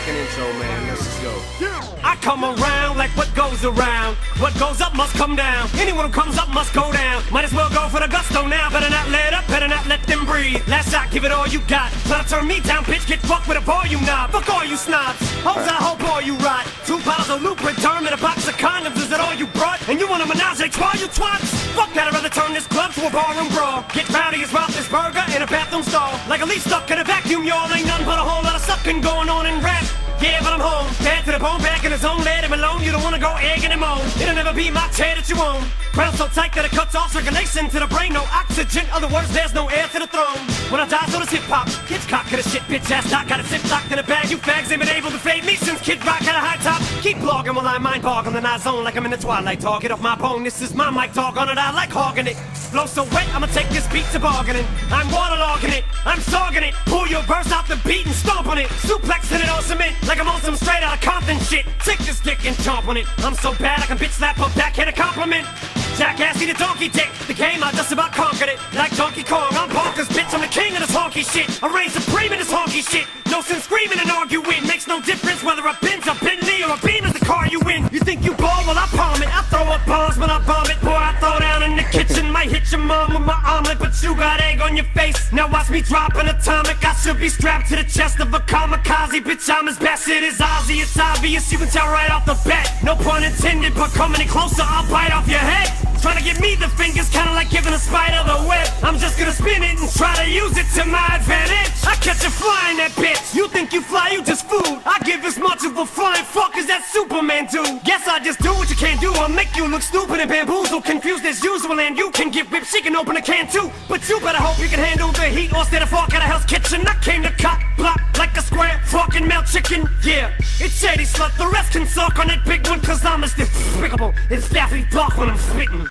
fucking intro, man. Let's just go. I come around like what goes around. What goes up must come down. Anyone who comes up must go down. Might as well go for the gusto now. Better not let up, better not let them breathe. Last shot, give it all you got. Try to turn me down, bitch, get fucked with a volume knob. Fuck all you snobs. Hoes, I hope all you rot. 2 bottles of Lubriderm and a box of condoms. Is that all you brought? And you want a menage a trois, you twats? Fuck that, I'd rather turn this club to a barroom brawl. Get rowdy as Roethlisberger in a bathroom stall. Like a leaf stuck in a vacuum, y'all. Ain't nothing but a whole lot of sucking going on in rap. Yeah, but I'm home, bad to the bone, back in his own, let him alone. You don't wanna go egging him on. It'll never be my chair that you own. Ground so tight that it cuts off circulation to the brain. No oxygen, other words, there's no air to the throne. When I die, so does hip-hop. Kids cock to the shit, bitch ass doc. Got a zip locked in a bag, you fags ain't been able to fade me since Kid Rock had a high top. Keep blogging while I mind boggling and I zone like I'm in the twilight. Talk, get off my bone, this is my mic talk on it, I like hogging it. Flow so wet, I'ma take this beat to bargaining. I'm waterlogging it, I'm sogging it. Pull your verse out the beat and stomp on it. Suplexing it on cement like I'm on some straight out of Compton shit. Take this dick and chomp on it. I'm so bad I can bitch slap a backhand a compliment. Jackass eat a donkey dick. The game I just about conquered it. Like Donkey Kong, I'm bonkers, bitch. I'm the king of this honky shit. I reign supreme in this honky shit. No sense screaming and arguing. Makes no difference whether a Benz, a Bentley, or a Beam is the car you win. You think you ball? Well, I palm it. I throw up bombs when I bomb it. Boy, I throw down in the kitchen. Might hit your mom with my omelet, but you got egg on your face. Now watch me drop an atomic. I should be strapped to the chest of a kamikaze. Bitch, I'm as bastard as Ozzy. It's obvious, you can tell right off the bat. No pun intended, but coming in closer, I'll bite off your head. Trying to give me the fingers, kinda like giving a spider the web. I'm just gonna spin it and try to use it to my advantage. I catch a fly in that bitch. You think you fly, you just food. I give as much of a flying fuck as that Superman do. Guess I just do what you can't do. I'll make you look stupid and bamboozle, confused as usual. And you can get whipped, she can open a can too. But you better hope you can handle the heat or stay the fuck out of Hell's Kitchen. I came to cock block like a square fucking melt chicken. Yeah, it's shady slut, the rest can suck on that big one. Cause I'm as despicable as Daffy Duck when I'm spitting.